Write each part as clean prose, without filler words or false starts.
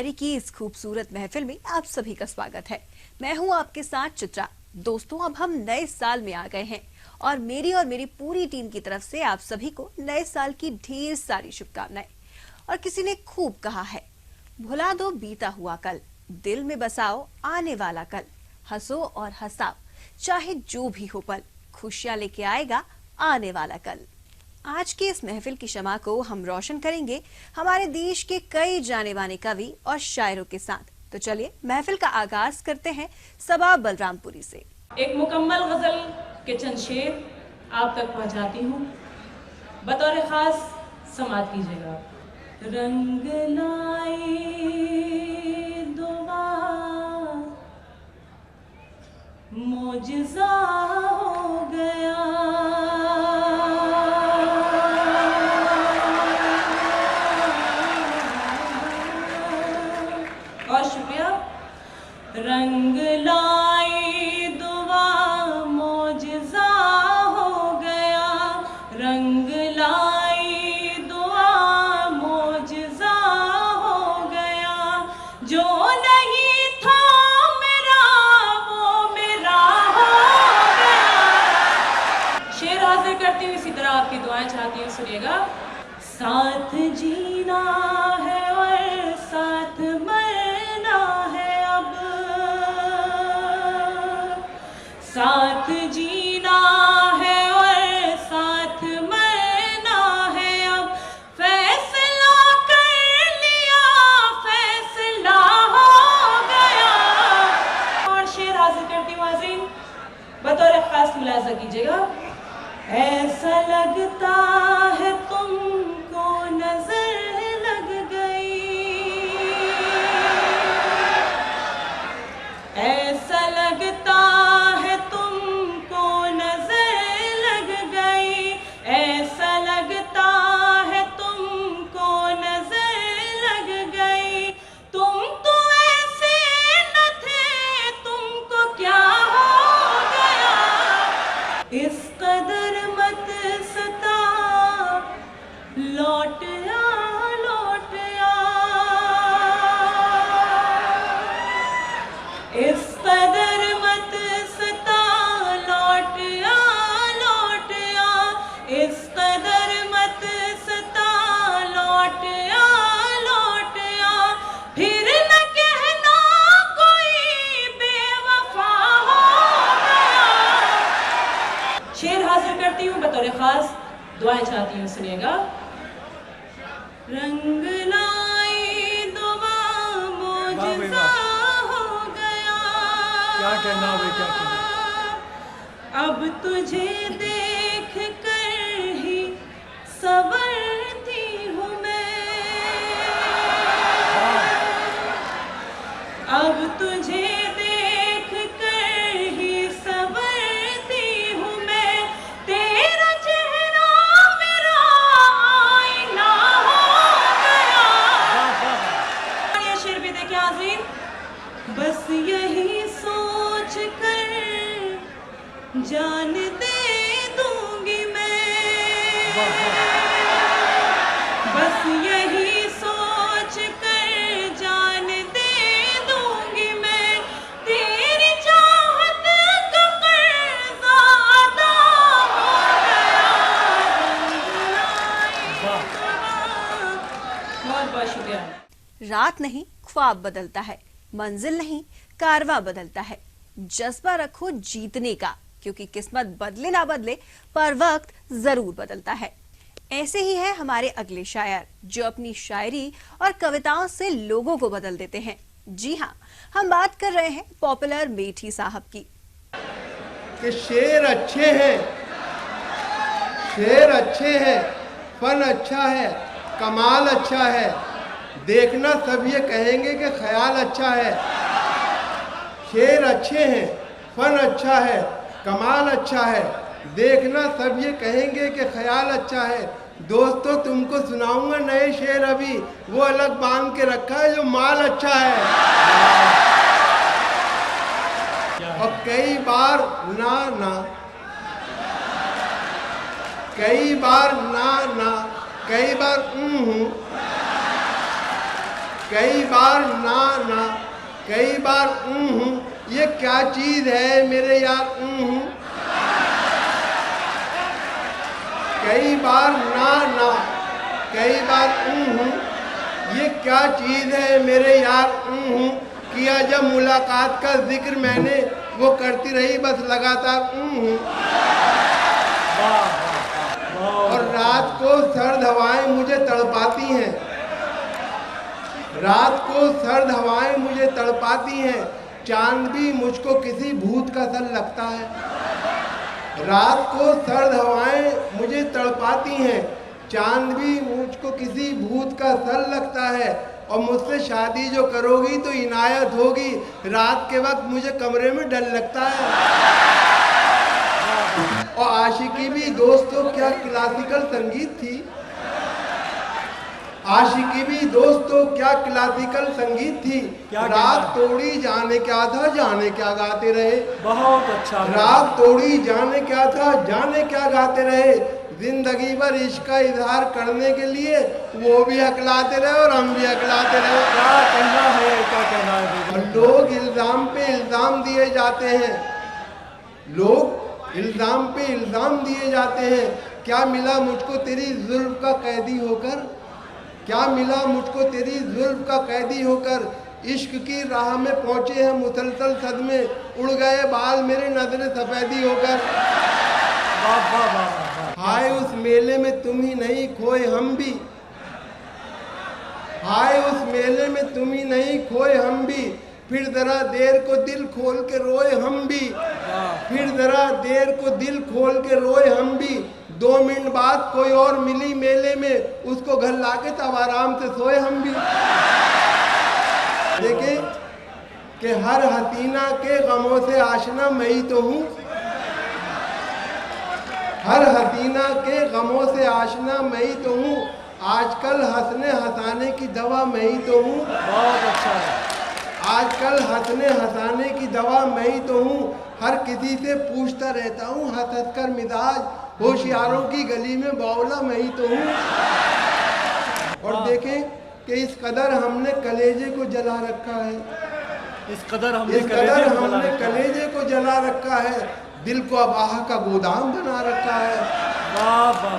शायरी की इस खूबसूरत महफिल में आप सभी का स्वागत है। मैं हूं आपके साथ चित्रा। दोस्तों, अब हम नए साल में आ गए हैं और मेरी पूरी टीम की तरफ से आप सभी को नए साल की ढेर सारी शुभकामनाएं। और किसी ने खूब कहा है, भुला दो बीता हुआ कल, दिल में बसाओ आने वाला कल, हंसो और हंसाओ चाहे जो भी हो पल, खुशियां लेके आएगा आने वाला कल। आज की इस महफिल की शमा को हम रोशन करेंगे हमारे देश के कई जाने माने कवि और शायरों के साथ। तो चलिए महफिल का आगाज करते हैं सबा बलरामपुरी से। एक मुकम्मल गजल के चंद शेर आप तक पहुंचाती हूँ, बतौर खास समात कीजिएगा। रंग लाए दुआ मोजज़ा हो गया, और शुक्रिया। रंग लाई दुआ मोजज़ा हो गया, रंग लाई दुआ मोजज़ा हो गया, जो नहीं था मेरा वो मेरा हो गया। शेर हाजिर करती हूँ, इसी तरह आपकी दुआएं चाहती हूँ, सुनिएगा। साथ जीना है और साथ मरना है, अब साथ जीना है और साथ मरना है, अब फैसला कर लिया फैसला हो गया। और शेर हाजिर करती हूँ हाज़रीन, बतौर खास मुलाज़ा कीजिएगा। ऐसा लगता है तुमको नजर लग गई, ऐसा लगता है तुमको नजर लग गई, ऐसा लगता है तुमको नजर लग गई, तुम तो ऐसे न थे तुमको क्या हो गया। इस कदर मत सता लौट आ, इस कदर मत सता लौट आ, इस कदर मत सता लौट आ, फिर न कहना कोई बेवफा हो गया। शेर हाजिर करती हूँ, बतौर खास दुआएं चाहती हूँ, सुनिएगा। रंग लाई दुआ मोजज़ा हो गया, क्या कहना है, क्या कहना। अब तुझे देख कर ही संवरती हूँ मैं, अब तुझे देख कर ही संवरती हूँ मैं, तेरा चेहरा मेरा आईना हो गया। ये शेर भी देखिए हाज़रीन। बस यही सोच कर जान दे दूंगी मैं, बस यही सोच कर जान दे दूंगी मैं, तेरी चाहत का कर्जा अदा हो गया। बहुत बहुत शुक्रिया। रात नहीं ख्वाब बदलता है, मंजिल नहीं कारवां बदलता है, जज्बा रखो जीतने का, क्योंकि किस्मत बदले ना बदले पर वक्त जरूर बदलता है। ऐसे ही है हमारे अगले शायर, जो अपनी शायरी और कविताओं से लोगों को बदल देते हैं। जी हाँ, हम बात कर रहे हैं पॉपुलर मेठी साहब की। कि शेर अच्छे हैं, शेर अच्छे हैं, फन अच्छा है, कमाल अच्छा है, देखना सब ये कहेंगे कि ख्याल अच्छा है। शेर अच्छे हैं, फन अच्छा है, कमाल अच्छा है, देखना सब ये कहेंगे कि ख्याल अच्छा है। दोस्तों, तुमको सुनाऊंगा नए शेर, अभी वो अलग बांध के रखा है जो माल अच्छा है। और कई बार ना कई बार ना कई बार कई बार ना ना, कई बार ये क्या चीज है मेरे यार कई बार ना ना, कई बार ये क्या चीज है मेरे यार किया जब मुलाकात का जिक्र मैंने, वो करती रही बस लगातार और रात को सर्द हवाएं मुझे तड़पाती हैं, रात को सर्द हवाएं मुझे तड़पाती हैं, चांद भी मुझको किसी भूत का सा लगता है। रात को सर्द हवाएं मुझे तड़पाती हैं, चांद भी मुझको किसी भूत का सर लगता है। और मुझसे शादी जो करोगी तो इनायत होगी, रात के वक्त मुझे कमरे में डर लगता है। और आशिकी भी दोस्तों क्या क्लासिकल संगीत थी, आशिकी भी दोस्तों क्या क्लासिकल संगीत थी। राग तोड़ी जाने क्या था, जाने क्या गाते रहे। बहुत अच्छा। राग तोड़ी जाने क्या था, जाने क्या गाते रहे। जिंदगी भर इश्क का इजहार करने के लिए वो भी हकलाते रहे और हम भी हकलाते रहे। क्या कहना है, क्या कहना है। और लोग इल्जाम पे इल्जाम दिए जाते हैं, लोग इल्जाम पे इल्जाम दिए जाते हैं। क्या मिला मुझको तेरी जुल्फ का कैदी होकर, क्या मिला मुझको तेरी जुल्फ का कैदी होकर। इश्क की राह में पहुंचे हैं मुसलसल सदमे, उड़ गए बाल मेरे नजर सफेदी होकर। वाह वाह वाह। हाय उस मेले में तुम ही नहीं खोए हम भी, हाय उस मेले में तुम ही नहीं खोए हम भी। फिर जरा देर को दिल खोल के रोए हम भी, फिर जरा देर को दिल खोल के रोए हम भी। 2 मिनट बाद कोई और मिली मेले में, उसको घर लाके तब आराम से सोए हम भी। देखे कि हर हसीना के गमों से आशना मैं ही तो हूँ, हर हसीना के गमों से आशना मैं ही तो हूँ। आजकल हंसने हंसाने की दवा मैं ही तो हूँ। बहुत अच्छा है। आजकल हंसने हंसाने की दवा मैं ही तो हूँ। हर किसी से पूछता रहता हूँ हंस हंस कर मिजाज, होशियारों की गली में बावला मैं ही तो हूँ। और देखें कि इस कदर हमने कलेजे को जला रखा है, इस कदर हमने कलेजे को जला रखा है। दिल को अब आह का गोदाम बना रखा है।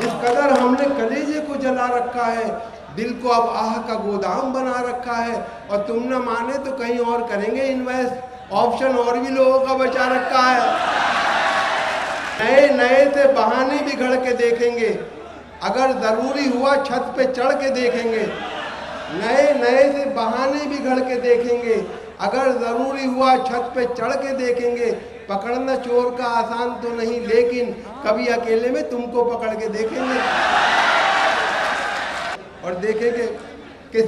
इस कदर हमने कलेजे को जला रखा है, दिल को अब आह का गोदाम बना रखा है। और तुम न माने तो कहीं और करेंगे इन्वेस्ट, ऑप्शन और भी लोगों का बचा रखा है। नए नए से बहाने भी घड़ के देखेंगे, अगर जरूरी हुआ छत पे चढ़ के देखेंगे। नए नए से बहाने भी घड़ के देखेंगे, अगर जरूरी हुआ छत पे चढ़ के देखेंगे। पकड़ना चोर का आसान तो नहीं, लेकिन कभी अकेले में तुमको पकड़ के देखेंगे। और देखेंगे कि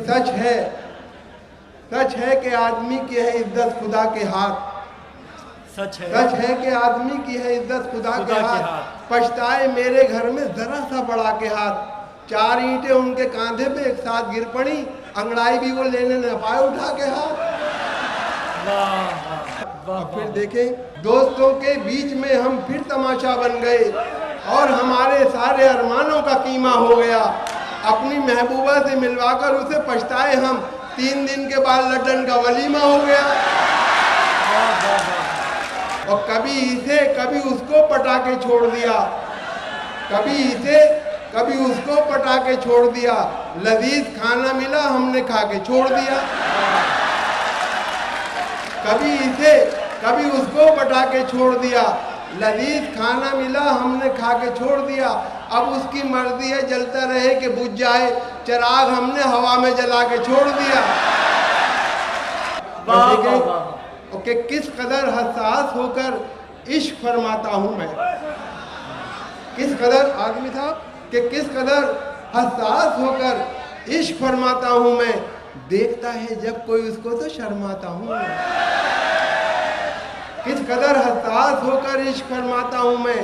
सच है कि आदमी की है इज्जत खुदा के हाथ। सच है कि आदमी की है इज्जत खुदा के हाथ। पछताए मेरे घर में जरा सा बड़ा के हाथ। 4 ईंटें उनके कांधे पे एक साथ गिर पड़ी, अंगड़ाई भी वो लेने न पाए उठा के हाथ। और फिर देखें दोस्तों के बीच में हम फिर तमाशा बन गए और हमारे सारे अरमानों का कीमा हो गया। अपनी महबूबा से मिलवाकर उसे पछताए हम, 3 दिन के बाद लड्डन का वलीमा हो गया। और कभी इसे कभी उसको पटा के छोड़ दिया, कभी इसे कभी उसको पटा के छोड़ दिया। लजीज खाना मिला हमने खा के छोड़ दिया, कभी इसे कभी उसको पटा के छोड़ दिया। लजीज खाना मिला हमने खा के छोड़ दिया। अब उसकी मर्जी है जलता रहे कि बुझ जाए, चिराग हमने हवा में जला के छोड़ दिया। कि किस कदर हसास होकर इश्क फरमाता हूँ मैं, किस कदर आदमी साहब कि किस कदर हसास होकर इश्क फरमाता हूँ मैं। देखता है जब कोई उसको तो शर्माता हूँ मैं। किस कदर हसास होकर इश्क फरमाता हूँ मैं।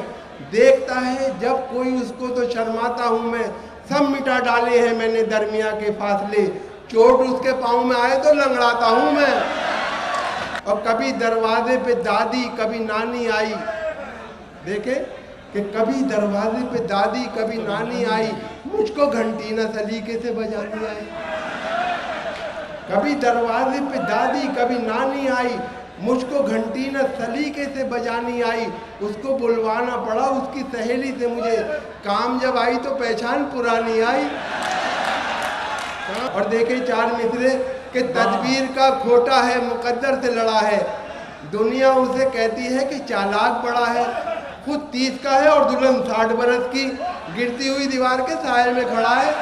देखता है जब कोई उसको तो शर्माता हूँ मैं। सब मिटा डाले हैं मैंने दरमिया के फासले, चोट उसके पाँव में आए तो लंगड़ाता हूँ मैं। और कभी दरवाजे पे दादी कभी नानी आई, देखे कि कभी दरवाजे पे दादी कभी नानी आई, मुझको घंटी न सलीके से बजानी आई। कभी दरवाजे पे दादी कभी नानी आई, मुझको घंटी न सलीके से बजानी आई, उसको बुलवाना पड़ा उसकी सहेली से मुझे, काम जब आई तो पहचान पुरानी आई। और देखे चार मिसरे कि तदबीर का खोटा है मुकद्दर से लड़ा है, दुनिया उसे कहती है कि चालाक बड़ा है, खुद 30 का है और दुल्हन 60 बरस की, गिरती हुई दीवार के साए में खड़ा है।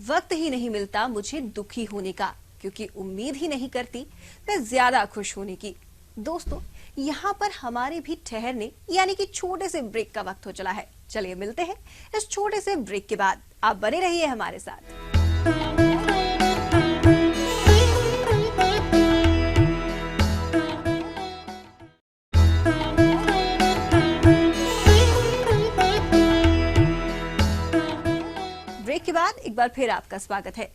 वक्त ही नहीं मिलता मुझे दुखी होने का, क्योंकि उम्मीद ही नहीं करती मैं ज्यादा खुश होने की। दोस्तों, यहाँ पर हमारे भी ठहरने यानी कि छोटे से ब्रेक का वक्त हो चला है। चलिए मिलते हैं इस छोटे से ब्रेक के बाद। आप बने रहिए हमारे साथ। ब्रेक के बाद एक बार फिर आपका स्वागत है।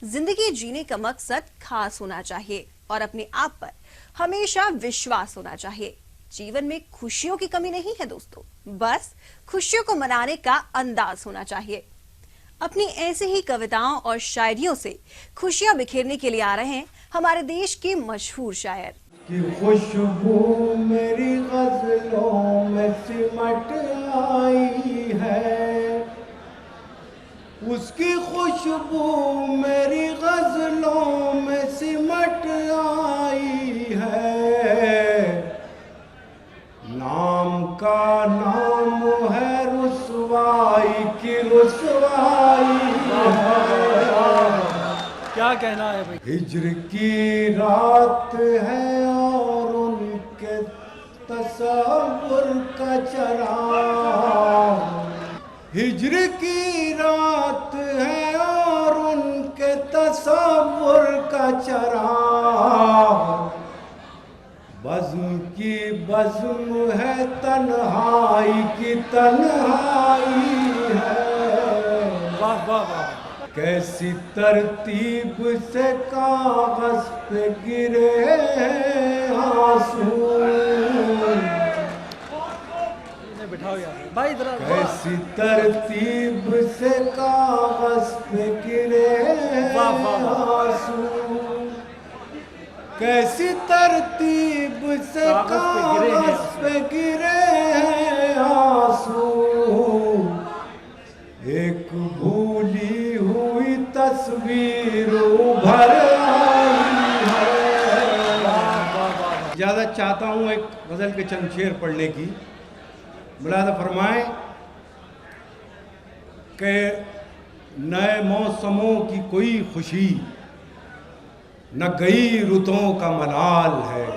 जिंदगी जीने का मकसद खास होना चाहिए और अपने आप पर हमेशा विश्वास होना चाहिए। जीवन में खुशियों की कमी नहीं है दोस्तों, बस खुशियों को मनाने का अंदाज होना चाहिए। अपनी ऐसे ही कविताओं और शायरियों से खुशियां बिखेरने के लिए आ रहे हैं हमारे देश के मशहूर शायर। कि खुशबू मेरी गजलों में सिमट आई है, उसकी खुशबू मेरी गजलों में सिमट आई है, नाम का नाम है रुसवाई की रुसवाई है। क्या कहना है भाई? हिज्र की रात है और उनके तसव्वुर का चराग, हिज्र की रात है और उनके तसव्वुर का चराग, बज़्म की बज़्म है तन्हाई की तन्हाई है। वाह वाह वाह, कैसी तरतीब से कागज पे गिरे हैं आंसू, बिठाओ यार भाई इधर। कैसी तरतीब से कागज पे गिरे हैं वाह, वाह, वाह। आंसू, कैसी तरतीब से कागज पे गिरे हैं आंसू, एक भूली हुई तस्वीर उभर आई है। ज़्यादा चाहता हूँ एक गज़ल के चंद शेर पढ़ने की। मुलाज़ा फरमाएं कि नए मौसमों की कोई खुशी न गई रुतों का मलाल है,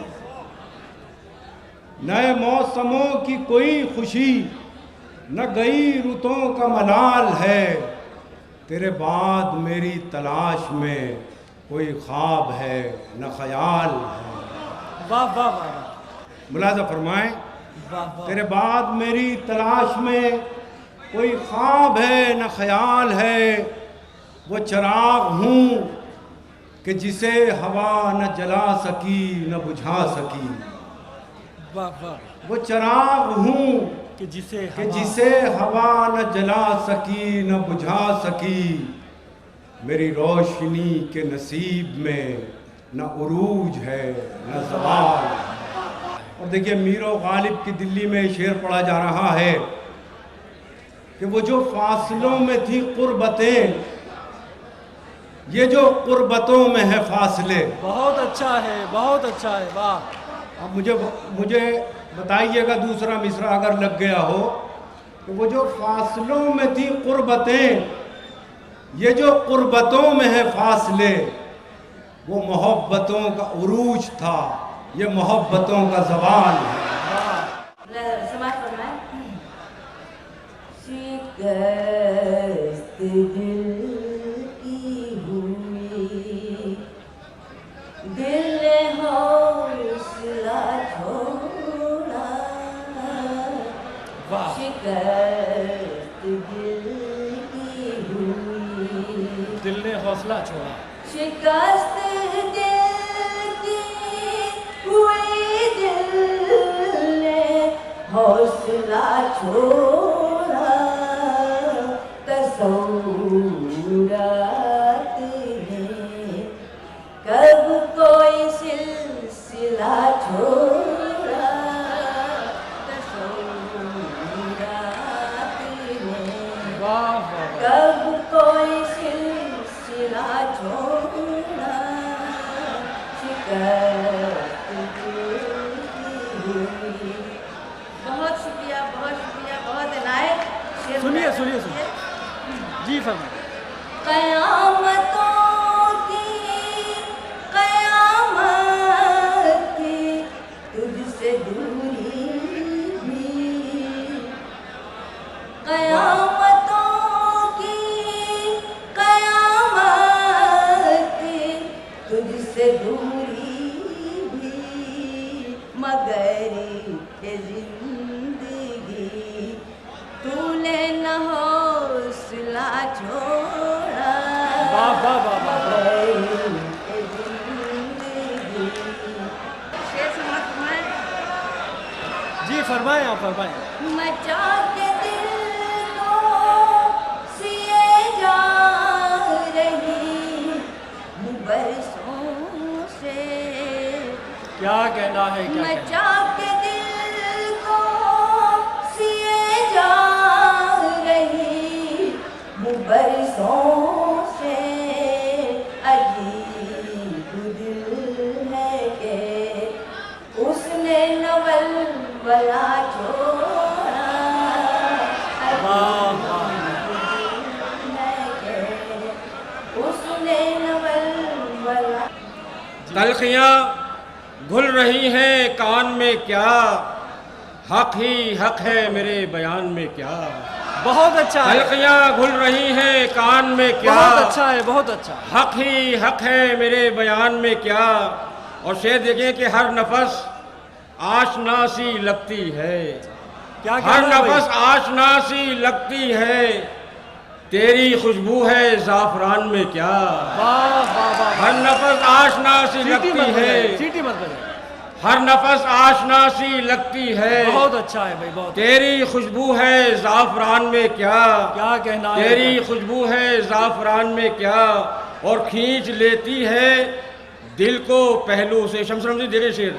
नए मौसमों की कोई खुशी न गई रुतों का मलाल है, तेरे बाद मेरी तलाश में कोई ख्वाब है न ख्याल है। वाह वाह वाह, मुलाज़ा फरमाएं वाह वाह। तेरे बाद मेरी तलाश में कोई ख्वाब है न ख्याल है, वो चिराग हूँ कि जिसे हवा न जला सकी न बुझा सकी, वाह वाह। वो चिराग हूँ कि जिसे हवा न जला सकी न बुझा सकी, मेरी रोशनी के नसीब में न उरूज है न ज़वाल। और देखिए मीर गालिब की दिल्ली में शेर पढ़ा जा रहा है कि वो जो फासलों में थी कुर्बतें, ये जो कुर्बतों में है फासले। बहुत अच्छा है, बहुत अच्छा है, वाह। अब मुझे बताइएगा दूसरा मिसरा अगर लग गया हो, तो वो जो फासलों में थी कुर्बतें, ये जो कुर्बतों में है फासले, वो मोहब्बतों का उरूज था, ये मोहब्बतों का ज़वाल है। समाज फरमाए, शिकस्त दिल की हुई, दिल ने हौसला छोड़ा, वाह। शिकस्त दिल की हुई, दिल ने हौसला छोड़ा, शिकस्त दिल की हुई, दिल ने हौसला छोड़ा, तसव्वुरात शिकस्त हुई। बहुत शुक्रिया, बहुत शुक्रिया, बहुत इनायत। शेर सुनिए मुबारक सुनिए कीजिए। सुनिए जी फरमाइए। कयामतों की कयामत की तुझसे दूरी भी, कयामतों की कयामत की तुझसे दूरी भी, मगर ये जिंदगी तूने न हौसला छोड़ा। वाह वाह वाह वाह। शेर समाप्त हुआ। जी फरमाएं, आप फरमाएं। मचा के दिल को सिए जा रही हूँ बरसों से। क्या कहना है, क्या कहना मचा के दिल को सिए जा रही हूँ बरसों से। अजीब दिल है के उसने नवल वला छोड़ा। वाह वाह। अजीब दिल है के उसने नवल वला। तलखियाँ घुल रही हैं कान में क्या, हक ही हक है मेरे बयान में क्या। बहुत अच्छा है, तलखियाँ घुल रही हैं कान में क्या, बहुत अच्छा है, बहुत अच्छा। हक ही हक है मेरे बयान में क्या। और शेर देखें कि हर नफस आशना सी लगती है, क्या हर कहना है भाई? नफस आशना सी लगती है, तेरी खुशबू है जाफरान में क्या। वाह वाह वाह। हर नफस आशना सी सीटी लगती मत है, बजाइए, सीटी मत बजाइए। हर नफस आशना सी लगती है, बहुत अच्छा है भाई, बहुत। तेरी खुशबू है जाफरान में क्या। क्या कहना है, तेरी खुशबू है जाफरान में क्या। और खींच लेती है दिल को पहलू से। शम्स रमज़ी दे रहे शेर,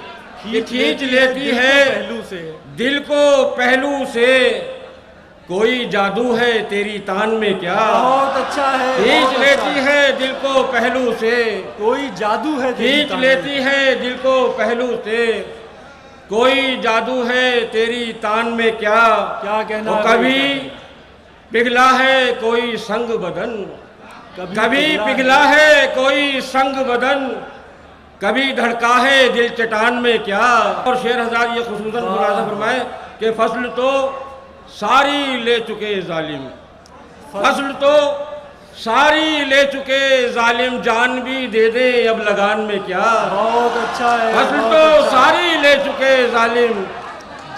ये खींच लेती दिल को है पहलू से। दिल को पहलू से, कोई जादू है तेरी तान में क्या। बहुत अच्छा है, खींच बहुत लेती अच्छा है दिल को पहलू से, कोई जादू है तेरी खींच तान में। लेती है दिल को पहलू से, कोई जादू है तेरी तान में क्या। क्या कहना और है भाई, कभी क्या कहना? पिघला है कोई संग बदन, कभी पिघला पिघला है कोई संग बदन, कभी धड़का है दिल चट्टान में क्या। और शेर हज़ार ये खुसूसन मुलाज़ा फरमाए कि फसल तो सारी ले चुके जालिम, फसल तो सारी ले चुके जालिम, जान भी दे दे अब लगान में क्या। बहुत अच्छा है, फसल बहुत तो अच्छा। सारी ले चुके जालिम,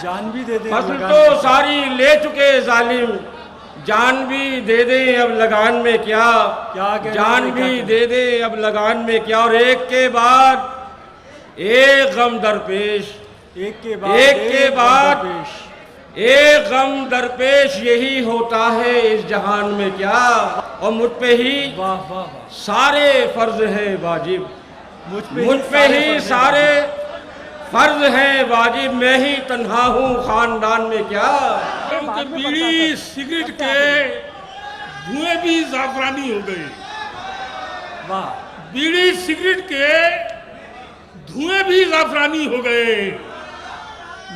जान भी दे दे फसल लगान तो में। सारी ले चुके जालिम, जान भी दे दे अब लगान में क्या। क्या कहना जान है, क्या भी कहना? दे दे अब लगान में क्या। और एक के बाद एक गम दरपेश, एक के बाद एक के बाद पेश। एक गम दरपेश, यही होता है इस जहान में क्या। और मुझ पे ही वाह वाह वाह। सारे फर्ज है वाजिब, मुझ मुझ पे ही फर्ज हैं। सारे फर्ज हैं वाजिब, मैं ही तन्हा हूँ खानदान में क्या। कि बीड़ी सिगरेट के धुएं भी जाफरानी हो गए। वाह। बीड़ी सिगरेट के धुएं भी जाफरानी हो गए।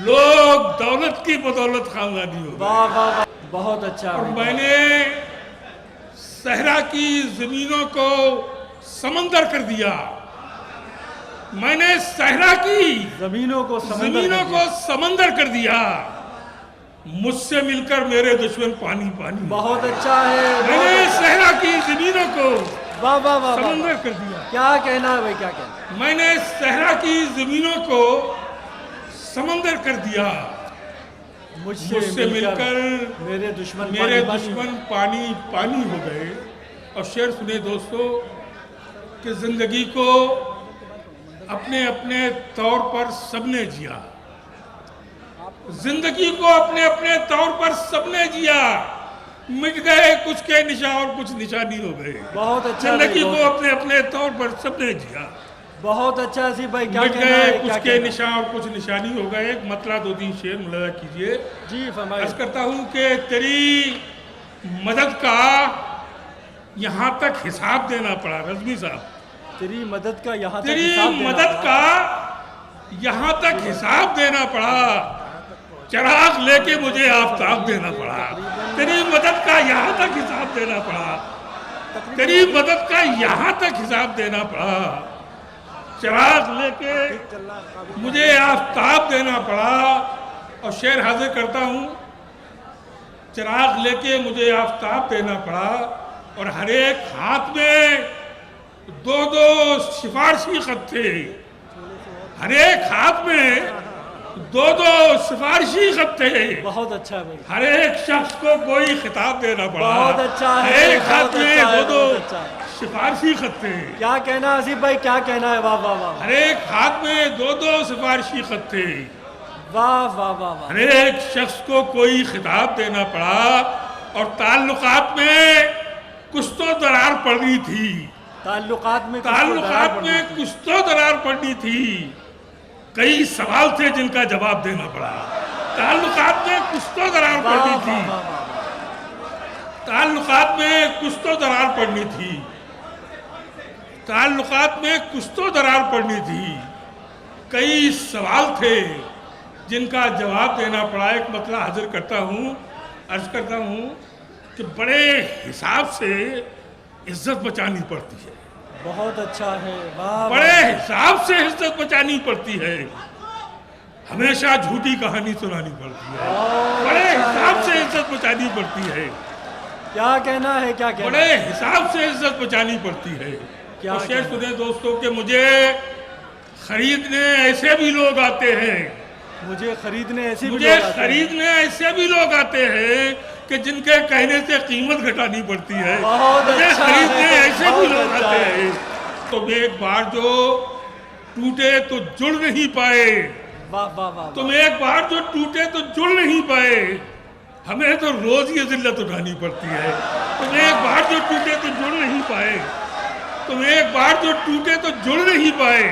लोग दौलत की बदौलत खानदानी हो गए। वाह वाह वाह। बहुत अच्छा और भाई। मैंने सहरा की जमीनों को समंदर कर दिया। मैंने सहरा की जमीनों को जमीनों को समंदर कर दिया। मुझसे मिलकर मेरे दुश्मन पानी पानी। बहुत अच्छा है, बहुत मैंने अच्छा। सहरा की जमीनों को वाह वाह वाह वाह। समंदर कर दिया। क्या कहना है भाई, क्या कहना? मैंने सहरा की जमीनों को समंदर कर दिया। मुझसे मिलकर मेरे दुश्मन मेरे पानी दुश्मन पानी पानी हो गए। और शेर सुने दोस्तों कि जिंदगी को अपने अपने तौर पर सबने जिया। जिंदगी को अपने अपने तौर पर सबने जिया। मिट गए कुछ के निशान और कुछ निशानी हो गए। बहुत अच्छा जिंदगी भाई, को अपने अपने तौर पर सबने जिया। बहुत अच्छा सी भाई। क्या मिट कहना गए है, कुछ क्या के कहना है? निशान और कुछ निशानी हो गए। एक मतला दो तीन शेर मुलाजा कीजिए। जी फरमाइए। अर्ज करता हूँ कि तेरी मदद का यहाँ तक हिसाब देना पड़ा रज़मी साहब। तेरी मदद का यहाँ तक तेरी हिसाब देना मदद पड़ा। का यहाँ तक हिसाब देना पड़ा। चिराग लेके मुझे आफताब देना पड़ा। तेरी मदद का यहाँ तक हिसाब देना पड़ा। तेरी मदद का यहाँ तक हिसाब देना पड़ा। चिराग लेके मुझे आफताब देना पड़ा। और शेर हाजिर करता हूँ। चिराग लेके मुझे आफताब देना पड़ा और हर एक हाथ में दो दो सिफारशी खत थे। हर एक हाथ में दो दो सिफारशी खत थे। बहुत अच्छा है भाई, हर एक शख्स को कोई खिताब देना पड़ा। बहुत अच्छा है, हर एक हाथ बहुत में अच्छा है, दो दो बहुत अच्छा है। सिफारशी खत थे। क्या कहना है आसिफ भाई, क्या कहना है? वाह वाह वाह हर एक हाथ में दो दो सिफारशी खत थे। वाह वाह वाह वाह। हर एक शख्स को कोई खिताब देना पड़ा और ताल्लुकात में कुछ तो दरार पड़नी थी। ताल्लुकात में कुछ तो दरार पड़नी थी। कई सवाल थे जिनका जवाब देना पड़ा। ताल्लुकात में कुछ तो दरार पड़नी थी। ताल्लुकात में कुछ तो दरार पड़नी थी। ताल्लुकात में कुछ तो दरार पड़नी थी। कई सवाल थे जिनका जवाब देना पड़ा। एक मतला हाजिर करता हूँ, अर्ज करता हूँ कि बड़े हिसाब से इज्जत बचानी पड़ती है। बहुत अच्छा है, वाह। बड़े हिसाब से इज्जत बचानी पड़ती है। हमेशा झूठी कहानी सुनानी पड़ती है। बड़े हिसाब से इज्जत बचानी पड़ती है। क्या कहना है, क्या कहना बड़े हिसाब से इज्जत बचानी पड़ती है। क्या और शेर सुने दोस्तों के मुझे खरीदने ऐसे भी लोग आते हैं। मुझे खरीदने ऐसे भी मुझे लोग आते हैं। खरीदने ऐसे भी लोग आते हैं कि जिनके कहने से कीमत घटानी पड़ती है। बहुत मुझे अच्छा है, खरीदने ऐसे भी बहुत लोग अच्छा आते है। हैं। तो एक बार जो टूटे तो जुड़ नहीं पाए। वाह वाह वाह। तुम एक बार जो टूटे तो जुड़ नहीं पाए। हमें तो रोज ये जिल्लत उठानी पड़ती है। तुम एक बार जो टूटे तो जुड़ नहीं पाए। तुम एक बार जो टूटे तो जुड़ नहीं पाए।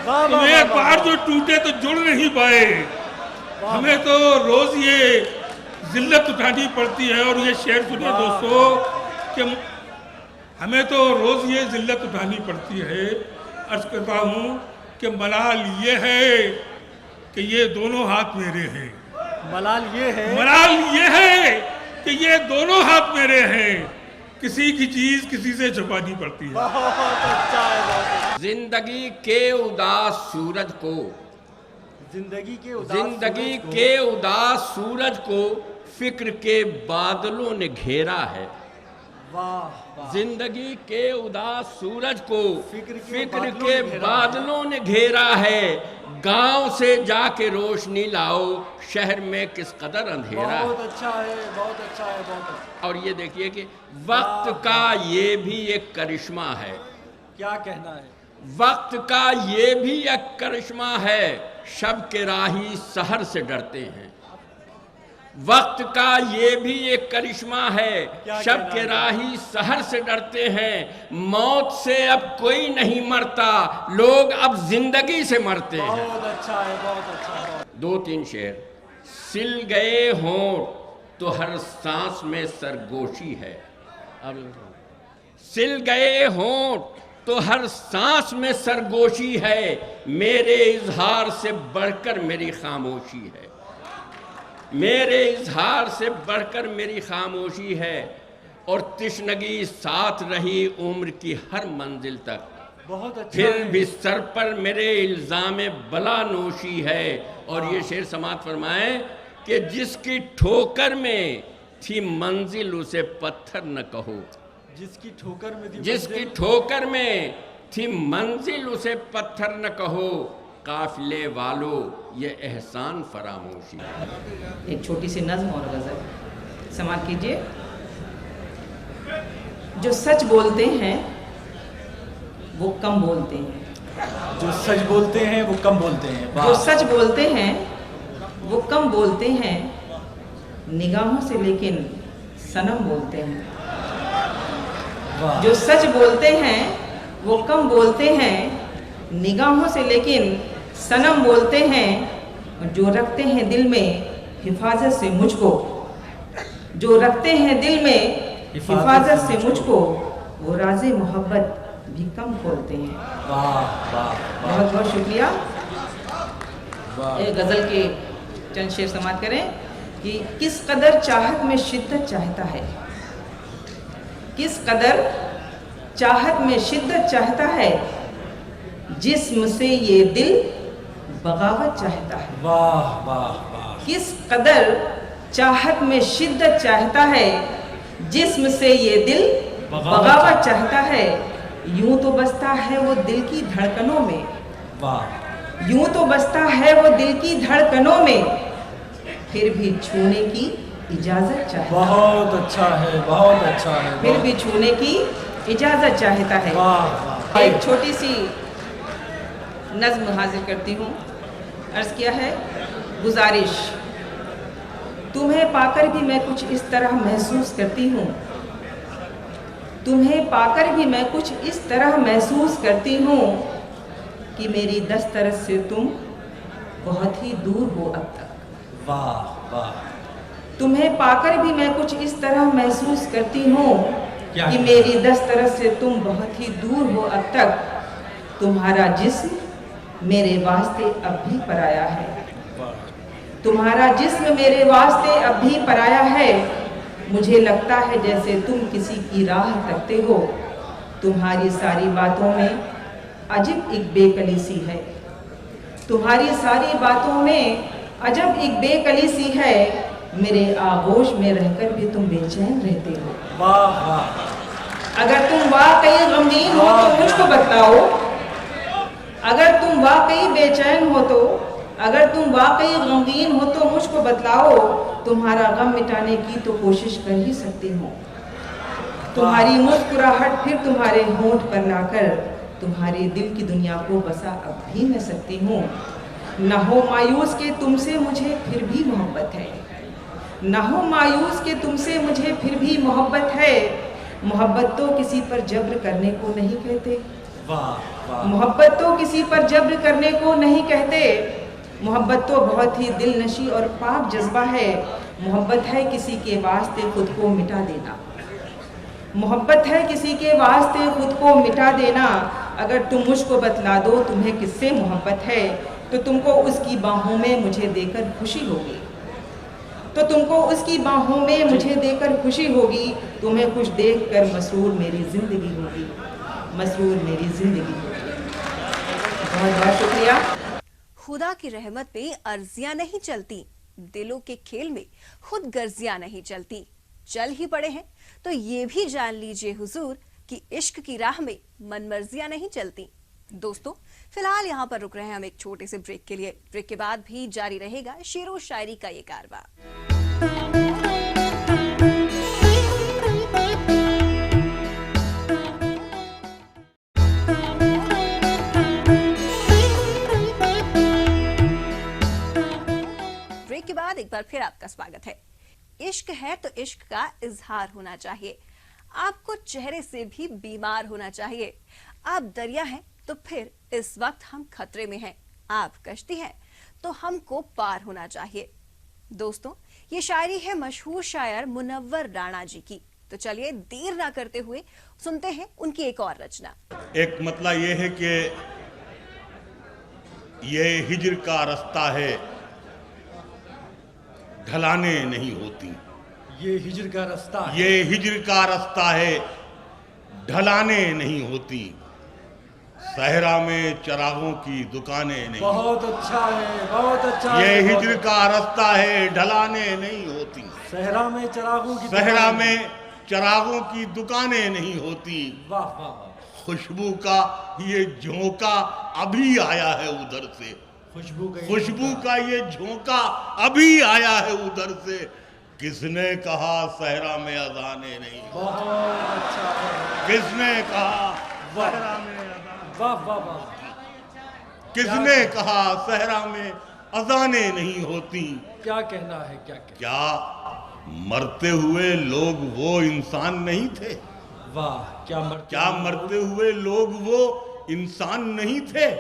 तुम एक बार जो टूटे तो जुड़ नहीं पाए। हमें तो रोज ये जिल्लत उठानी पड़ती है। और ये शेर सुनिए दोस्तों कि हमें तो रोज ये जिल्लत उठानी पड़ती है। अर्ज करता हूँ कि मलाल ये है कि ये दोनों हाथ मेरे हैं। मलाल ये है, मलाल ये है कि ये दोनों हाथ मेरे हैं। किसी की चीज किसी से छुपानी पड़ती है। बहुत अच्छा है, बहुत अच्छा। जिंदगी के उदास सूरज को, जिंदगी के उदास सूरज को फिक्र के बादलों ने घेरा है। वाह। जिंदगी के उदास सूरज को फिक्र के बादलों ने घेरा है। गांव से जाके रोशनी लाओ, शहर में किस कदर अंधेरा है। बहुत अच्छा है, बहुत अच्छा है, बहुत अच्छा। और ये देखिए कि वक्त का ये भी एक करिश्मा है। क्या कहना है? वक्त का ये भी एक करिश्मा है। शब के राही सहर से डरते हैं। वक्त का ये भी एक करिश्मा है। शब के राही सहर से डरते हैं। मौत से अब कोई नहीं मरता, लोग अब जिंदगी से मरते हैं। बहुत अच्छा है, बहुत अच्छा है। दो तीन शेर। सिल गए होंठ तो हर सांस में सरगोशी है। अब सिल गए होंठ तो हर सांस में सरगोशी है। मेरे इजहार से बढ़कर मेरी खामोशी है। मेरे इजहार से बढ़कर मेरी खामोशी है। और तिश्नगी साथ रही उम्र की हर मंजिल तक। बहुत अच्छा फिर है। भी सर पर मेरे इल्जाम बला नोशी है। और ये शेर समात फरमाए कि जिसकी ठोकर में थी मंजिल उसे पत्थर न कहो। जिसकी ठोकर में थी जिसकी ठोकर में थी मंजिल उसे पत्थर न कहो। काफिले वालों ये एहसान फरामोशी। एक छोटी सी नज्म और गजल समाप्त कीजिए। जो सच बोलते हैं वो कम बोलते हैं। जो सच बोलते हैं वो कम बोलते हैं। वाह। जो सच बोलते हैं वो कम बोलते हैं। निगाहों से लेकिन सनम बोलते हैं। वाह। जो सच बोलते हैं वो कम बोलते हैं। निगाहों से लेकिन सनम बोलते हैं। जो रखते हैं दिल में हिफाजत से मुझको। जो रखते हैं दिल में हिफाजत से मुझको। वो राज़े मोहब्बत भी कम खोलते हैं। वाह वाह वाह बहुत बहुत शुक्रिया। वाह। ये गज़ल के चंद शेर समाप्त करें कि किस कदर चाहत में शिद्दत चाहता है, किस कदर चाहत में शिद्दत चाहता है, जिस्म से ये दिल बगावत चाहता है। वाह वाह वाह। किस कदर चाहत में शिद्दत चाहता है, जिस्म से ये दिल बगावत चाहता है। यूं तो बसता है वो दिल की धड़कनों में, वाह। यूं तो बसता है वो दिल की धड़कनों में, फिर भी छूने की इजाजत चाहता है। बहुत अच्छा है, बहुत अच्छा है। फिर भी छूने की इजाजत चाहता है। वाह वाह। एक छोटी सी नज्म हाजिर करती हूँ। अर्ज किया है, गुजारिश, तुम्हें पाकर भी मैं कुछ इस तरह महसूस करती हूँ, तुम्हें पाकर भी मैं कुछ इस तरह महसूस करती हूँ कि मेरी दस्तरस से तुम बहुत ही दूर हो अब तक। वाह वाह। तुम्हें पाकर भी मैं कुछ इस तरह महसूस करती हूँ क्या कि है? मेरी दस्तरस से तुम बहुत ही दूर हो अब तक। तुम्हारा जिस्म मेरे वास्ते अब भी पराया है, तुम्हारा जिस्म मेरे वास्ते अब भी पराया है। मुझे लगता है जैसे तुम किसी की राह तकते हो, तुम्हारी सारी बातों में अजब एक बेकली सी है, तुम्हारी सारी बातों में अजब एक बेकली सी है। मेरे आगोश में रहकर भी तुम बेचैन रहते हो। वाह वाह। अगर तुम वाकई गमगीन हो तो मुझको बतलाओ, अगर तुम वाकई बेचैन हो तो, अगर तुम वाकई गमगीन हो तो मुझको बतलाओ। तुम्हारा गम मिटाने की तो कोशिश कर ही सकती हूँ, तुम्हारी मुस्कुराहट फिर तुम्हारे होंठ पर लाकर तुम्हारे दिल की दुनिया को बसा अब भी मैं सकती हूँ। न हो मायूस के तुमसे मुझे फिर भी मोहब्बत है, न हो मायूस के तुमसे मुझे फिर भी मोहब्बत है। मोहब्बत तो किसी पर जब्र करने को नहीं कहते, वाह वाह। मोहब्बत तो किसी पर जब्र करने को नहीं कहते। मोहब्बत तो बहुत ही दिल नशी और पाक जज्बा है। मोहब्बत है किसी के वास्ते खुद को मिटा देना, मोहब्बत है किसी के वास्ते खुद को मिटा देना। अगर तुम मुझको बतला दो तुम्हें किससे मोहब्बत है, तो तुमको उसकी बाहों में मुझे देकर खुशी होगी, तो तुमको उसकी बाहों में मुझे देकर खुशी होगी। तुम्हें खुश देखकर मसरूर मेरी जिंदगी होगी, मसरूर मेरी जिंदगी होगी। बहुत बहुत शुक्रिया। खुदा की रहमत पे अर्जियां नहीं चलती, दिलों के खेल में खुद गर्जियां नहीं चलती। चल ही पड़े हैं तो ये भी जान लीजिए हुजूर कि इश्क की राह में मनमर्जियां नहीं चलती। दोस्तों, फिलहाल यहाँ पर रुक रहे हैं हम एक छोटे से ब्रेक के लिए। ब्रेक के बाद भी जारी रहेगा शेरो शायरी का ये कारवां। ब्रेक के बाद एक बार फिर आपका स्वागत है। इश्क है तो इश्क का इजहार होना चाहिए, आपको चेहरे से भी बीमार होना चाहिए। आप दरिया हैं तो फिर इस वक्त हम खतरे में हैं, आप कश्ती हैं तो हमको पार होना चाहिए। दोस्तों, ये शायरी है मशहूर शायर मुनव्वर राणा जी की। तो चलिए देर ना करते हुए सुनते हैं उनकी एक और रचना। एक मतला ये है कि ये हिजर का रास्ता है, ढलाने नहीं होती। ये हिजर का रास्ता है, ये हिजर का रास्ता है, ढलाने नहीं होती। सहरा में चरागों की दुकानें नहीं। बहुत अच्छा है, बहुत अच्छा ये है। हिजर का रास्ता है, ढलाने नहीं होती। सहरा में चरागों की सहरा दुकानें। में चरागों की दुकानें नहीं होती। वाह वाह वाह। खुशबू का ये झोंका अभी आया है उधर से, खुशबू का ये झोंका अभी आया है उधर से। किसने कहा सहरा में अजाने नहीं, बहुत अच्छा है। किसने कहा सहरा में अजाने, वाह वाह वाह। किसने कहा सहरा में अजाने नहीं होती। क्या कहना है, क्या कहना। क्या मरते हुए लोग वो इंसान नहीं थे? वाह, क्या मरते हुए लोग वो इंसान नहीं थे?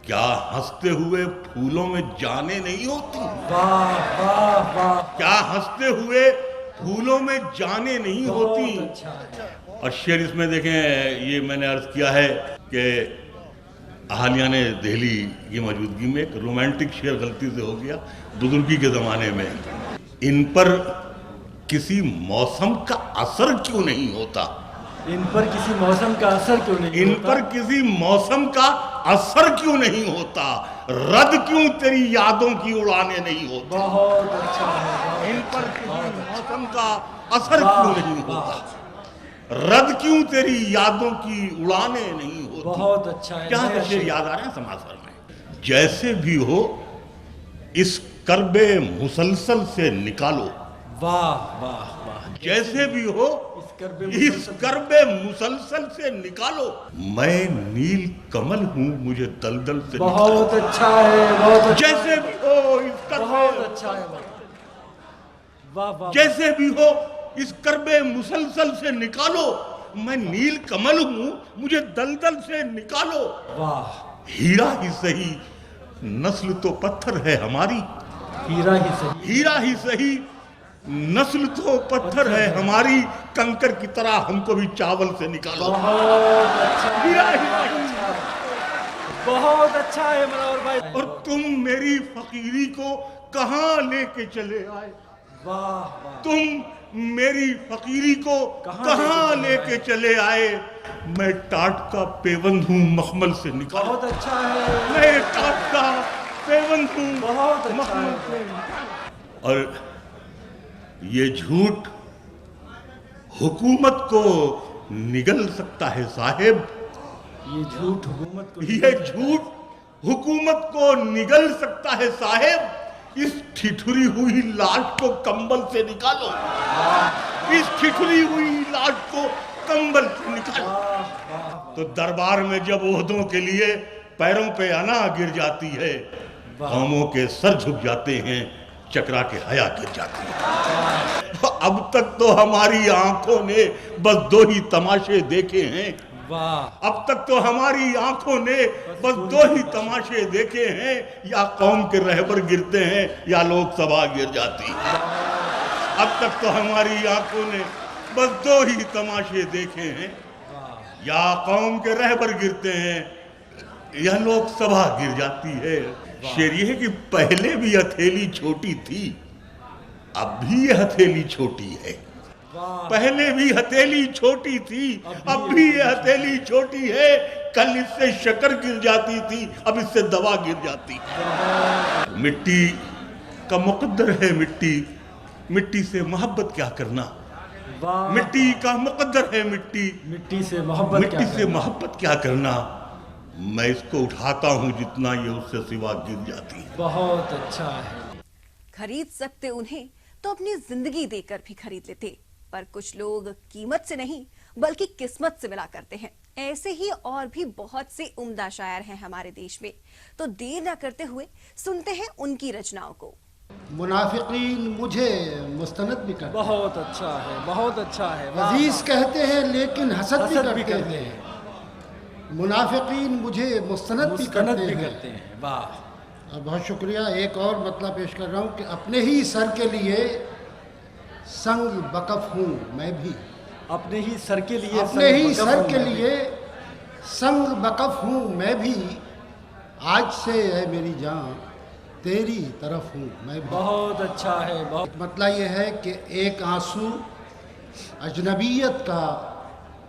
क्या हंसते हुए फूलों में जाने नहीं होती? वाह वाह वाह। क्या हंसते हुए फूलों में जाने नहीं होती? बहुत अच्छा है। और शेर इसमें देखें, ये मैंने अर्ज किया है कि अहालिया ने दहली की मौजूदगी में एक रोमांटिक शेर गलती से हो गया बुजुर्गी के ज़माने में। इन पर किसी मौसम का असर क्यों नहीं होता? इन पर किसी मौसम का असर क्यों नहीं इन होता? पर किसी मौसम का असर क्यों नहीं होता? रद्द क्यों तेरी यादों की उड़ाने नहीं होती? बहुत अच्छा है। इन पर किसी मौसम का असर क्यों नहीं होता? रद्द क्यों तेरी यादों की उड़ाने नहीं होती? बहुत अच्छा है। क्या नया शेर शेर। याद आ रहे हैं समासर में? जैसे भी हो इस कर्बे मुसलसल से निकालो। वाह वाह वाह। जैसे भी हो इस कर्बे मुसलसल से निकालो। मैं नील कमल हूँ, मुझे दलदल से बहुत अच्छा है। बहुत अच्छा जैसे भी हो इस कर्बे, बहुत अच्छा है। वाह वाह। जैसे भी हो इस कर्बे मुसलसल से निकालो। मैं नील कमल हूँ, मुझे दलदल से निकालो। वाह। हीरा ही सही, नस्ल तो पत्थर है हमारी। हीरा ही सही। हीरा ही सही, नस्ल तो पत्थर है हमारी। कंकर की तरह हमको भी चावल से निकालो। बहुत अच्छा। हीरा ही सही। बहुत अच्छा है मनोहर भाई। और तुम मेरी फकीरी को कहाँ लेके चले आए? वाह वाह। तुम मेरी फकीरी को कहाँ लेके चले आए? मैं टाट का पेवंद हूँ, मखमल से निकालो। बहुत अच्छा है। मैं टाट का पेवंद हूँ, बहुत अच्छा मखमल है। से। और ये झूठ हुकूमत को निगल सकता है साहिब। ये झूठ हुकूमत को ये झूठ हुकूमत को निगल सकता है साहिब। इस ठिठुरी हुई लाश को कंबल से निकालो। इस ठिठुरी हुई लाश को कंबल से निकालो। तो दरबार में जब ओहदों के लिए पैरों पे अना गिर जाती है, कौमों के सर झुक जाते हैं, चकरा के हया गिर जाती है। अब तक तो हमारी आंखों ने बस दो ही तमाशे देखे हैं। वाह। अब तक तो हमारी आंखों ने बस दो ही तमाशे देखे हैं, या कौम के रहबर गिरते हैं या लोकसभा गिर जाती है। अब तक तो हमारी आंखों ने बस दो ही तमाशे देखे हैं, या कौम के रहबर गिरते हैं या लोकसभा गिर जाती है। शेर ये है कि पहले भी हथेली छोटी थी, अब भी ये हथेली छोटी है। पहले भी हथेली छोटी थी, अब भी ये हथेली छोटी है। कल इससे शक्कर गिर जाती थी, अब इससे दवा गिर जाती। मिट्टी का मुकद्दर है मिट्टी, मिट्टी से मोहब्बत क्या करना। वाह। मिट्टी का मुकद्दर है मिट्टी, मिट्टी से मोहब्बत मिट्टी से मोहब्बत क्या करना। मैं इसको उठाता हूँ जितना ये उससे सिवा गिर जाती है। बहुत अच्छा है। खरीद सकते उन्हें तो अपनी जिंदगी देकर भी खरीद लेते, पर कुछ लोग कीमत से नहीं बल्कि किस्मत से मिला करते हैं। ऐसे ही और भी बहुत से उम्दा शायर हैं हमारे देश में, तो देर न करते हुए सुनते हैं उनकी रचनाओं को। मुनाफिकीन मुझे मुस्तनद भी करते बहुत अच्छा है। बहुत अच्छा है। हैं, अजीज कहते हैं लेकिन हसद भी करते हैं। मुनाफिकीन मुझे मुस्तनद भी करते हैं। वाह। और बहुत शुक्रिया। एक और मतलब पेश कर रहा हूँ कि अपने ही सर के लिए संग बकफ हूँ मैं भी। अपने ही सर के लिए अपने ही सर के लिए संग बकफ हूँ मैं भी। आज से है मेरी जान तेरी तरफ हूँ मैं भी। बहुत अच्छा है। बहुत मतलब ये है कि एक आंसू अजनबियत का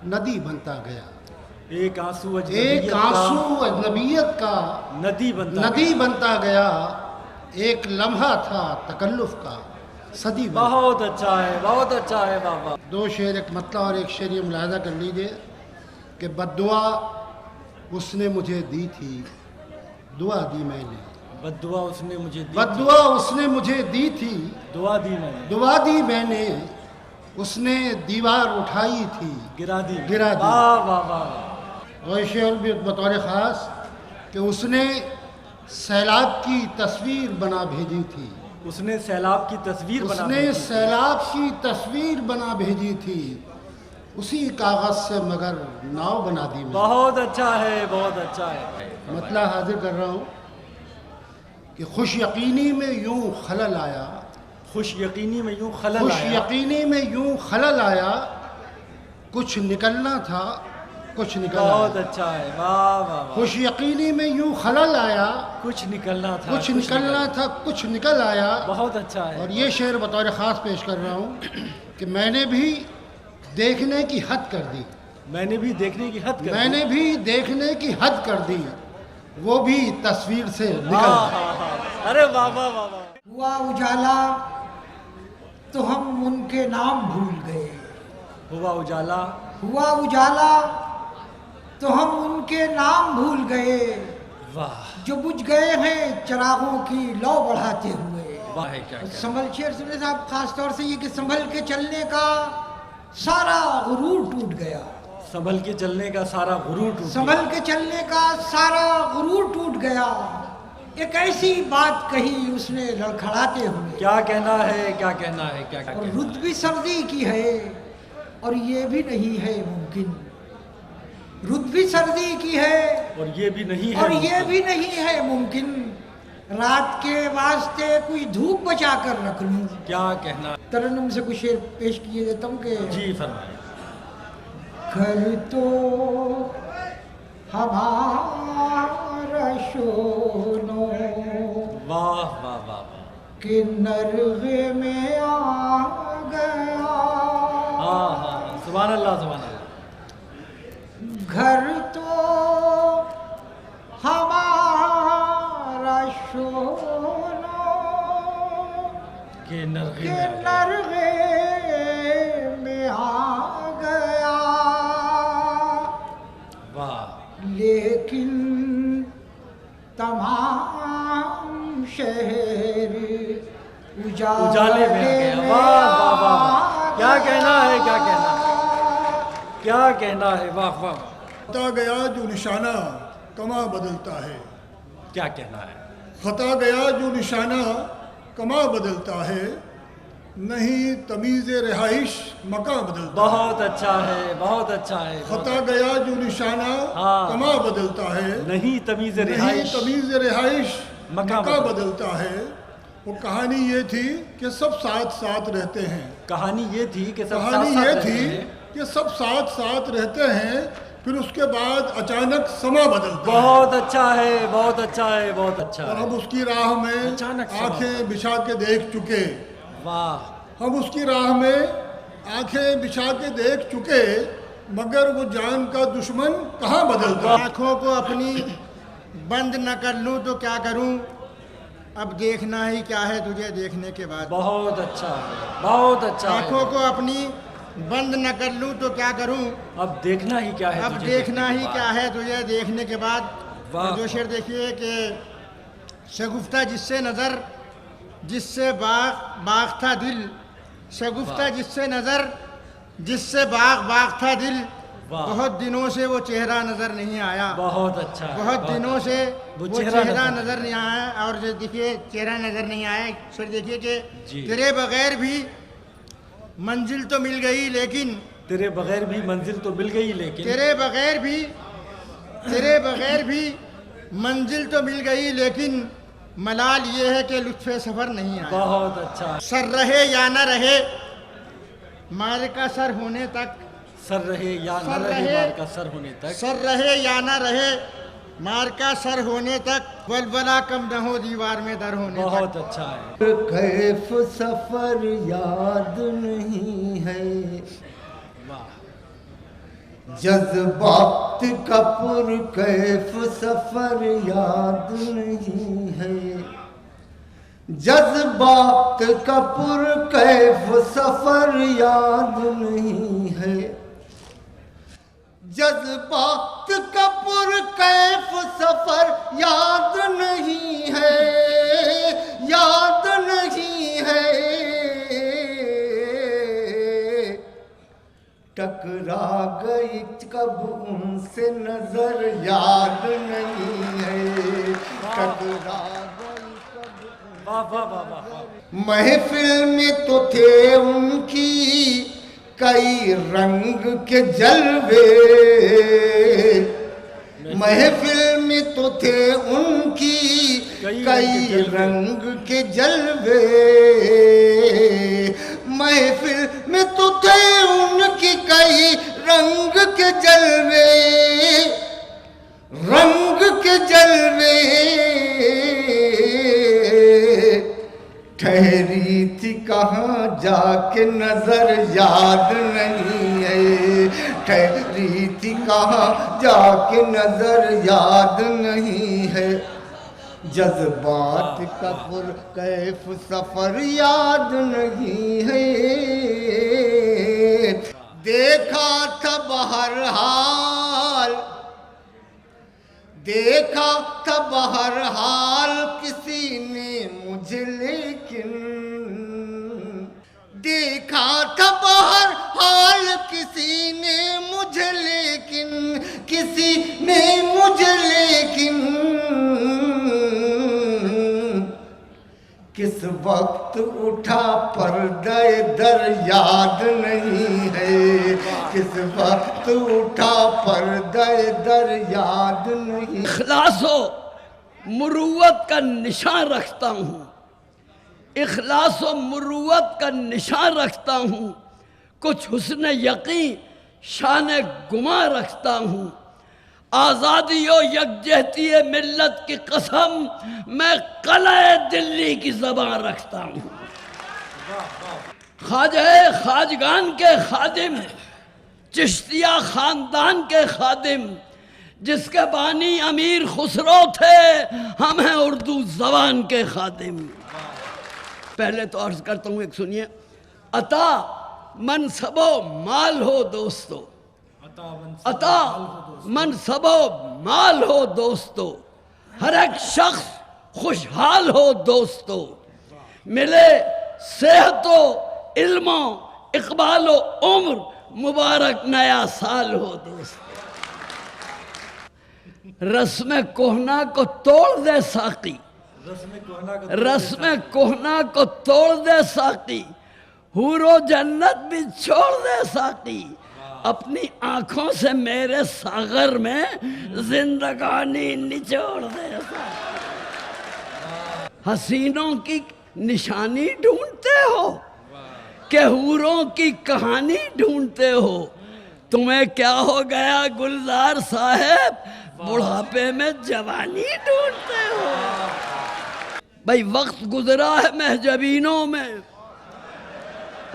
नदी बनता गया। एक आंसू अजनबियत का नदी बनता गया। एक लम्हा था तकल्लुफ का सदी बनता। बहुत अच्छा है। बहुत अच्छा है बाबा। दो शेर, एक मतलब और एक शेर, ये मुलाहिजा कर लीजिए कि बद्दुआ उसने मुझे दी थी, दुआ दी मैंने। बद्दुआ उसने मुझे दी बद्दुआ उसने मुझे दी थी, दुआ दी मैंने। दुआ दी मैंने। उसने दीवार उठाई थी, गिरा दी। वाह वाह वाह। और शेर भी बतौर ख़ास कि उसने सैलाब की तस्वीर बना भेजी थी। उसने सैलाब की तस्वीर बना भेजी थी। उसी कागज से मगर नाव बना दी मैंने। बहुत अच्छा है। बहुत अच्छा है। मतलब हाजिर कर रहा हूँ कि खुश यकीनी में यूं खलल आया। खुश यकीनी में यूं खलल आया। खुश यकीनी में यूं खलल आया। कुछ निकलना था, कुछ निकल बहुत आया। अच्छा है, वाह वाह वाह। खुश यकीनी में यूं खलल आया, कुछ निकलना था, कुछ निकलना था, कुछ निकल आया। बहुत अच्छा है। और ये शेर बतौर ख़ास पेश कर रहा हूँ कि मैंने भी देखने की हद कर दी, मैंने भी देखने की हद कर दी। मैंने भी देखने की हद कर दी, वो भी तस्वीर से निकल हाँ, आया। हाँ, हाँ। अरे वाह वाह वाह वाह। हुआ उजाला तो हम उनके नाम भूल गए, हुआ उजाला, हुआ उजाला तो हम उनके नाम भूल गए, वाह जो बुझ गए हैं चिरागों की लौ बढ़ाते हुए। वाह है क्या क्या। संभल शेर सुने साहब, खास तौर से ये कि संभल के चलने का सारा गुरूर टूट गया, संभल के चलने का सारा गुरूर टूट गया। संभल के चलने का सारा गुरूर टूट गया। एक ऐसी बात कही उसने लड़खड़ाते हुए, क्या कहना है, क्या कहना है, क्या क्या और कहना रुत भी सर्दी की है और ये भी नहीं है मुमकिन, रुत भी सर्दी की है है। और ये भी नहीं है और ये मुमकिन। भी नहीं है मुमकिन, रात के वास्ते कोई धूप बचा कर रख लूं। क्या कहना। तरन्नुम से कुछ शेर पेश किए देता हूँ कि जी फरमाइए। घर तो हमारा शोनो वाह वाह वाह वाह। के नरगे में आ गया, हाँ हाँ हाँ, सुभान अल्लाह सुभान अल्लाह। घर तो हमारा शोनो के नरगे के में आ गया। नरगे में आ गया, वाह। लेकिन तमाम शहर उजाले में आ गया। वाह वाह वाह वाह। क्या कहना है, क्या कहना है, क्या कहना है, वाह वाह। खता गया जो निशाना कमा बदलता है, क्या कहना है। खता गया जो निशाना कमा बदलता है, नहीं तमीज़ रिहाइश मका बदलता है। बहुत अच्छा है, बहुत अच्छा है। खता गया जो निशाना हाँ। कमा बदलता है, नहीं तमीज़ नहीं रिहाइश तमीज़ रिहाइश मका मका बदलता है। वो कहानी ये थी कि सब साथ साथ रहते हैं, कहानी ये थी कि सब कहानी साथ-साथ ये रहते थी हैं। कि सब साथ साथ रहते हैं, फिर उसके बाद अचानक समा बदलता है। बहुत अच्छा है, बहुत अच्छा है, बहुत अच्छा और है। हम उसकी राह में अचानक समा। आंखें बिछा के देख चुके, वाह। हम उसकी राह में आंखें बिछा के देख चुके, मगर वो जान का दुश्मन कहाँ बदलता है। आँखों को अपनी बंद न कर लूँ तो क्या करूँ, अब देखना ही क्या है तुझे देखने के बाद। बहुत अच्छा है, बहुत अच्छा है। आँखों को अपनी बंद न कर लूँ तो क्या करूँ, अब देखना ही क्या है, अब तुझे देखना देखने ही के क्या बाद। है तुझे देखने के बाद। वाह। जो शेर देखिए कि शगुफ्ता जिससे नज़र, जिससे बाग था दिल, शगुफ्ता जिससे नज़र, जिससे बाग था दिल, वाह। बहुत दिनों से वो चेहरा नज़र नहीं आया, बहुत अच्छा है, बहुत दिनों से वो वो चेहरा चेहरा नज़र नज़र नहीं आया। और जो देखिए चेहरा नज़र नहीं आया, फिर देखिए जी। कि तेरे बगैर भी मंजिल तो मिल गई लेकिन, तेरे बगैर भी मंजिल तो मिल गई लेकिन, तेरे बगैर भी मंजिल तो मिल गई लेकिन, मलाल ये है कि लुत्फ़े सफ़र नहीं आया। बहुत अच्छा। सर रहे या न रहे मार का सर होने तक, सर रहे या न सर रहे रहे- मार का सर होने तक, सर रहे या न रहे मार का सर होने तक, वलवला कम न हो दीवार में दर होने तक। बहुत अच्छा है। कैफ सफर याद नहीं है, वाह। जज्बात का पुर कैफ सफर याद नहीं है, जज्बात का पुर कैफ सफर याद नहीं है, जज्बात का पुर कैफ सफर याद नहीं है, याद नहीं है, टकरा गई कब उनसे नजर याद नहीं है, टकरा गई कब। वाह वाह वाह वाह वाह। महफिल में तो थे उनकी कई रंग के जलवे, महफिल में तो थे उनकी कई रंग के जलवे, महफिल में तो थे उनकी कई रंग के जलवे, रंग के जलवे, ठहरी थी कहाँ जाके नजर याद नहीं है, ठहरी थी कहाँ जाके नजर याद नहीं है, जज्बात का पुरकैफ सफर याद नहीं है, देखा था बहरहाल, देखा था बहरहाल किसी ने मुझे, लेकिन देखा था बहरहाल किसी ने मुझे, लेकिन किसी ने मुझे, लेकिन किस वक्त उठा पर्दे दर याद नहीं है, किस वक्त उठा पर्दे दर याद नहीं। इखलासो मुरुवत का निशान रखता हूँ, इखलासो मुरुवत का निशान रखता हूँ, कुछ हुस्न यकीन शान गुमा रखता हूँ, आज़ादी और यकजहती मिल्लत की कसम मैं कलए दिल्ली की ज़बान रखता हूँ। ख्वाजा खाजगान के खादिम, चिश्तिया ख़ानदान के खादिम, जिसके बानी अमीर खुसरो थे, हम हैं उर्दू ज़बान के खादिम। पहले तो अर्ज़ करता हूँ, एक सुनिए। अता मनसबो माल हो दोस्तों, अता मनसबो माल हो दोस्तों, हर एक शख्स खुशहाल हो दोस्तों, मिले सेहतो इल्मो इकबालो उम्र, मुबारक नया साल हो दोस्तों। रस्म कोहना को तोड़ दे साकी, रस्म कोहना को तोड़ दे साकी, हूरो जन्नत भी छोड़ दे साकी, अपनी आंखों से मेरे सागर में जिंदगानी निचोड़ दे साकी। हसीनों की निशानी ढूंढते हो कि हूरों की कहानी ढूंढते हो, तुम्हें क्या हो गया गुलजार साहब, बुढ़ापे में जवानी ढूंढते हो। भाई वक्त गुजरा है महजबीनों में,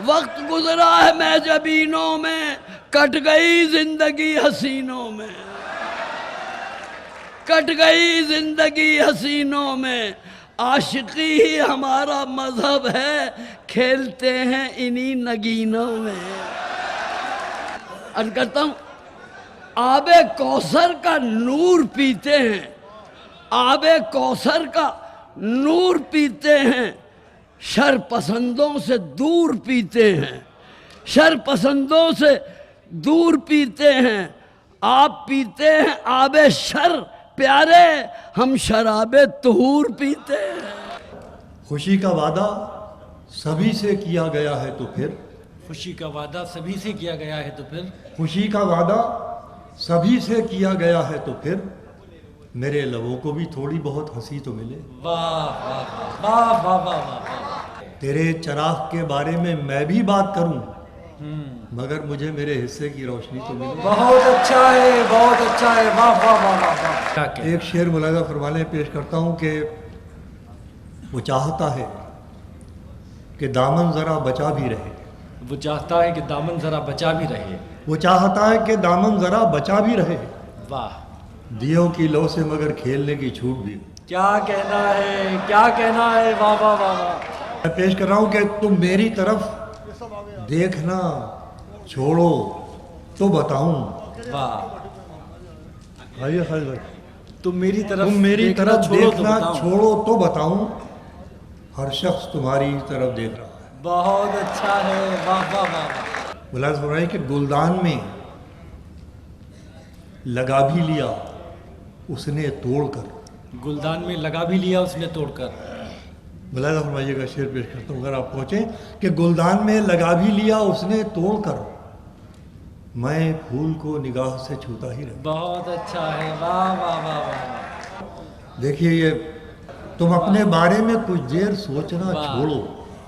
वक्त गुजरा है महजबीनों में, कट गई जिंदगी हसीनों में, कट गई जिंदगी हसीनों में, आशिकी ही हमारा मजहब है, खेलते हैं इन्हीं नगीनों में। अर्ज करता हूँ, आबे कौसर का नूर पीते हैं, आबे कौसर का नूर पीते हैं, शर पसंदों से दूर पीते हैं, शर पसंदों से दूर पीते हैं, आप पीते हैं आबे शर प्यारे, हम शराबे तुहूर पीते हैं। खुशी का वादा सभी से किया गया है तो फिर, खुशी का वादा सभी से किया गया है तो फिर, खुशी का वादा सभी से किया गया है तो फिर, मेरे लबों को भी थोड़ी बहुत हंसी तो मिले। वाह वाह वाह वाह वाह वाह। तेरे चराग के बारे में मैं भी बात करूं, मगर मुझे मेरे हिस्से की रोशनी तो मिले। बहुत अच्छा है, बहुत अच्छा है, वाह वाह वाह वाह। एक शेर मुलाजा फरमाने पेश करता हूं कि वो चाहता है कि दामन जरा बचा भी रहे, वो चाहता है कि दामन जरा बचा भी रहे, वो चाहता है कि दामन जरा बचा भी रहे। वाह। दियों की लौ से मगर खेलने की छूट भी। क्या कहना है, क्या कहना है, वाह वाह वाह वाह। मैं पेश कर रहा हूं कि तुम मेरी तरफ देखना छोड़ो तो बताऊं। वाह। आइए खालिद भाई, तुम मेरी तरफ देखना छोड़ो तो बताऊं, हर शख्स तुम्हारी तरफ देख रहा है। बहुत अच्छा है, वाह वाह वाह। मुलाज़ हो रहा है कि गुलदान में लगा भी लिया उसने तोड़कर, गुलदान में लगा भी लिया उसने तोड़कर। मुलाज़ा फरमाइएगा, शेर पेश करता हूँ। अगर आप पहुँचे कि गुलदान में लगा भी लिया उसने तोड़कर, मैं फूल को निगाह से छूता ही रहा। बहुत अच्छा है, वाह वाह वाह वाह। देखिए, ये तुम अपने बारे में कुछ देर सोचना छोड़ो।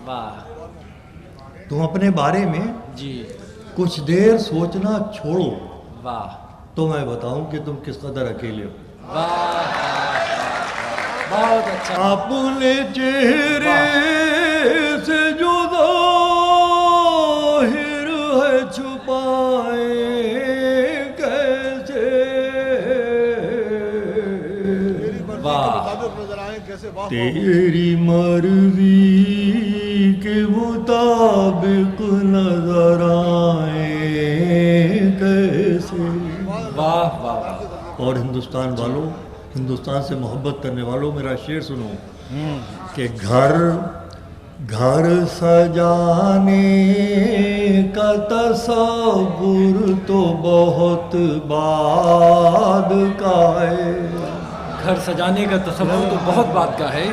वाह। तुम अपने बारे में जी कुछ देर सोचना छोड़ो, वाह, तो मैं बताऊं कि तुम किस कदर अकेले हो। बहुत अच्छा। अपने चेहरे से जो ज़ाहिर है छुपाए कैसे, तेरी मर्जी के मुताबिक नजर आए कैसे। वाह वाह। और हिंदुस्तान वालों, हिंदुस्तान से मोहब्बत करने वालों, मेरा शेर सुनो कि घर घर सजाने का तसव्वुर तो बहुत बाद का है। घर सजाने का तसव्वुर तो बहुत बात का है।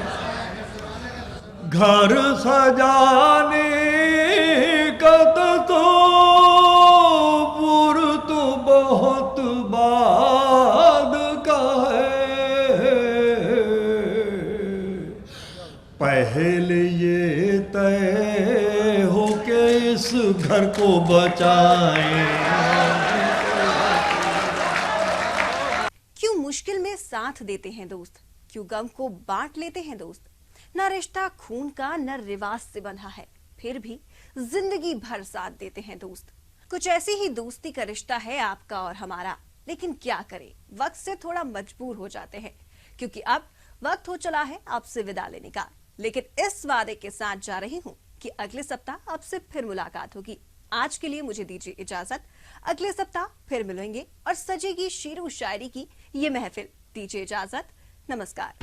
घर सजाने का तसव्वुर तो बहुत बाद का है। पहले ये तय हो के इस घर को बचाएं। क्यों मुश्किल में साथ देते हैं दोस्त, क्यों गम को बांट लेते हैं दोस्त। न रिश्ता खून का न रिवाज से बंधा है, फिर भी जिंदगी भर साथ देते हैं दोस्त। कुछ ऐसी ही दोस्ती का रिश्ता है आपका और हमारा, लेकिन क्या करें, वक्त से थोड़ा मजबूर हो जाते हैं, क्योंकि अब वक्त हो चला है आपसे विदा लेने का। लेकिन इस वादे के साथ जा रही हूँ कि अगले सप्ताह आपसे फिर मुलाकात होगी। आज के लिए मुझे दीजिए इजाजत, अगले सप्ताह फिर मिलेंगे और सजेगी शेरो शायरी की ये महफिल। दीजिए इजाजत, नमस्कार।